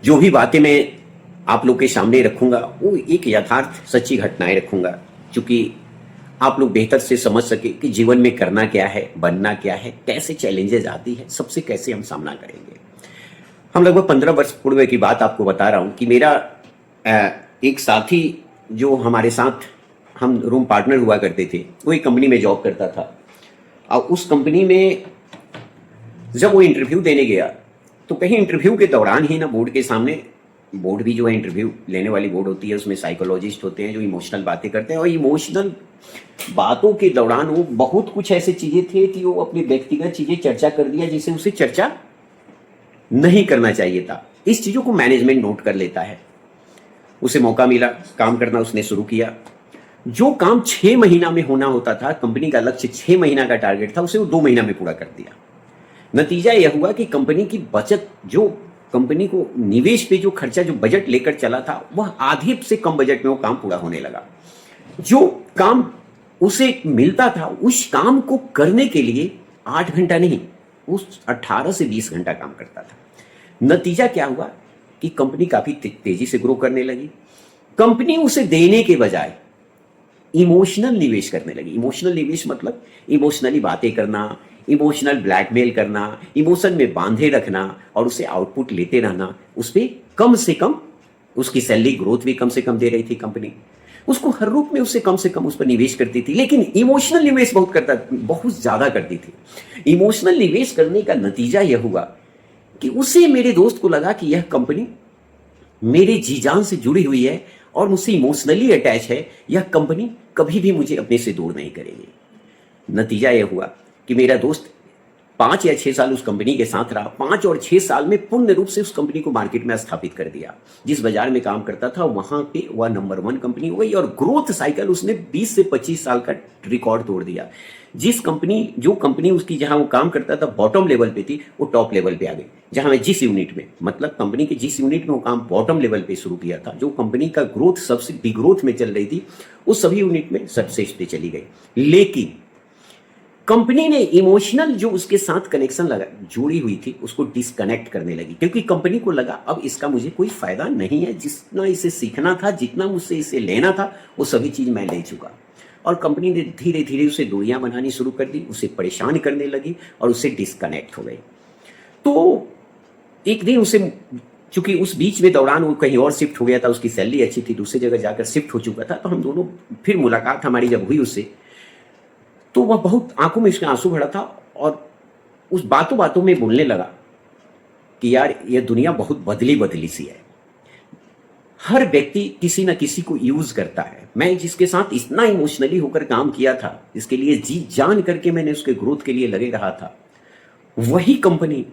जो भी बातें मैं आप लोग के सामने रखूंगा वो एक यथार्थ सच्ची घटनाएं रखूंगा, क्योंकि आप लोग बेहतर से समझ सके कि जीवन में करना क्या है, बनना क्या है, कैसे चैलेंजेस आती है, सबसे कैसे हम सामना करेंगे। हम लगभग 15 वर्ष पूर्व की बात आपको बता रहा हूं कि मेरा एक साथी जो हमारे साथ हम रूम पार्टनर हुआ करते थे, वो एक कंपनी में जॉब करता था। और उस कंपनी में जब वो इंटरव्यू देने गया तो कहीं इंटरव्यू के दौरान ही ना बोर्ड के सामने, बोर्ड भी जो है इंटरव्यू लेने वाली बोर्ड होती है, उसमें साइकोलॉजिस्ट होते हैं जो इमोशनल बातें करते हैं, और इमोशनल बातों के दौरान वो बहुत कुछ ऐसे चीजें थे कि वो अपनी व्यक्तिगत चीजें चर्चा कर दिया जिसे उसे चर्चा नहीं करना चाहिए था। इस चीजों को मैनेजमेंट नोट कर लेता है। उसे मौका मिला काम करना, उसने शुरू किया। जो काम 6 महीना में होना होता था, कंपनी का लक्ष्य 6 महीना का टारगेट था, उसे वो 2 महीना में पूरा कर दिया। नतीजा यह हुआ कि कंपनी की बचत, जो कंपनी को निवेश पे जो खर्चा, जो बजट लेकर चला था, वह आधे से कम बजट में वो काम पूरा होने लगा। जो काम उसे मिलता था, उस काम को करने के लिए 8 घंटा नहीं, उस 18 से 20 घंटा काम करता था। नतीजा क्या हुआ कि कंपनी काफी तेजी से ग्रो करने लगी। कंपनी उसे देने के बजाय इमोशनल निवेश करने लगी। इमोशनल निवेश मतलब इमोशनली बातें करना, इमोशनल ब्लैकमेल करना, इमोशन में बांधे रखना और उसे आउटपुट लेते रहना। उस पर कम से कम उसकी सैलरी ग्रोथ भी कम से कम दे रही थी कंपनी, उसको हर रूप में उससे कम से कम उस पर निवेश करती थी, लेकिन इमोशनल निवेश बहुत ज्यादा करती थी। इमोशनल निवेश करने का नतीजा यह हुआ कि उसे, मेरे दोस्त को लगा कि यह कंपनी मेरे जी जान से जुड़ी हुई है और मुझसे इमोशनली अटैच है, यह कंपनी कभी भी मुझे अपने से दूर नहीं करेगी। नतीजा यह हुआ कि मेरा दोस्त 5 या 6 साल उस कंपनी के साथ रहा। 5 और 6 साल में पूर्ण रूप से उस कंपनी को मार्केट में स्थापित कर दिया। जिस बाजार में काम करता था वहां पे वह नंबर 1 कंपनी हो गई, और ग्रोथ साइकिल उसने 20 से 25 साल का रिकॉर्ड तोड़ दिया। जो कंपनी उसकी, जहां वो काम करता था, बॉटम लेवल पे थी, वो टॉप लेवल पे आ गई। जहां मैं जिस यूनिट में, मतलब कंपनी के जिस यूनिट में वो काम बॉटम लेवल पे शुरू किया था, जो कंपनी का ग्रोथ सबसे बिग ग्रोथ में चल रही थी, उस सभी यूनिट में सक्सेस पे चली गई। लेकिन कंपनी ने इमोशनल जो उसके साथ कनेक्शन लगा, जुड़ी हुई थी, उसको डिस्कनेक्ट करने लगी, क्योंकि कंपनी को लगा अब इसका मुझे कोई फायदा नहीं है। जितना इसे सीखना था, जितना मुझसे इसे लेना था, वो सभी चीज मैं ले चुका। और कंपनी ने धीरे धीरे उसे दूरियां बनानी शुरू कर दी, उसे परेशान करने लगी और उससे डिस्कनेक्ट हो गई। तो एक दिन उसे, चूंकि उस बीच में दौरान वो कहीं और शिफ्ट हो गया था, उसकी सैलरी अच्छी थी, दूसरी जगह जाकर शिफ्ट हो चुका था, तो हम दोनों फिर मुलाकात हमारी जब हुई उससे, तो वह बहुत आंखों में उसके आंसू भरा था और उस बातों बातों में बोलने लगा कि यार ये दुनिया बहुत बदली बदली सी है। हर व्यक्ति किसी ना किसी को यूज करता है। मैं जिसके साथ इतना इमोशनली होकर काम किया था, इसके लिए जी जान करके मैंने उसके ग्रोथ के लिए लगे रहा था, वही कंपनी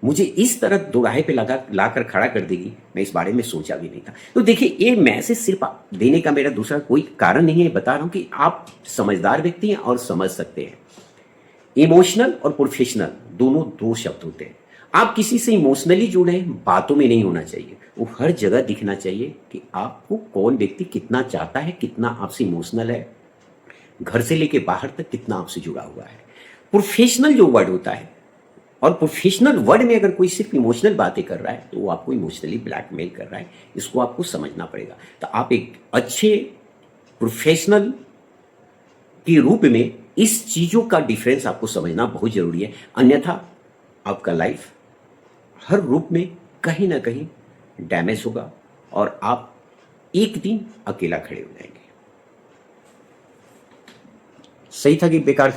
मुझे इस तरह दोराहे पे लगा लाकर खड़ा कर देगी, मैं इस बारे में सोचा भी नहीं था। तो देखिए, ये मैसेज सिर्फ देने का मेरा दूसरा कोई कारण नहीं है, बता रहा हूं कि आप समझदार व्यक्ति हैं और समझ सकते हैं। इमोशनल और प्रोफेशनल दोनों दो शब्द होते हैं। आप किसी से इमोशनली जुड़े हैं, बातों में नहीं होना चाहिए, वो हर जगह दिखना चाहिए कि आपको कौन व्यक्ति कितना चाहता है, कितना आपसे इमोशनल है, घर से लेके बाहर तक कितना आपसे जुड़ा हुआ है। प्रोफेशनल जो वर्ड होता है, और प्रोफेशनल वर्ड में अगर कोई सिर्फ इमोशनल बातें कर रहा है, तो वो आपको इमोशनली ब्लैकमेल कर रहा है। इसको आपको समझना पड़ेगा। तो आप एक अच्छे प्रोफेशनल के रूप में इस चीजों का डिफरेंस आपको समझना बहुत जरूरी है, अन्यथा आपका लाइफ हर रूप में कहीं ना कहीं डैमेज होगा और आप एक दिन अकेला खड़े हो जाएंगे। सही था कि बेकार?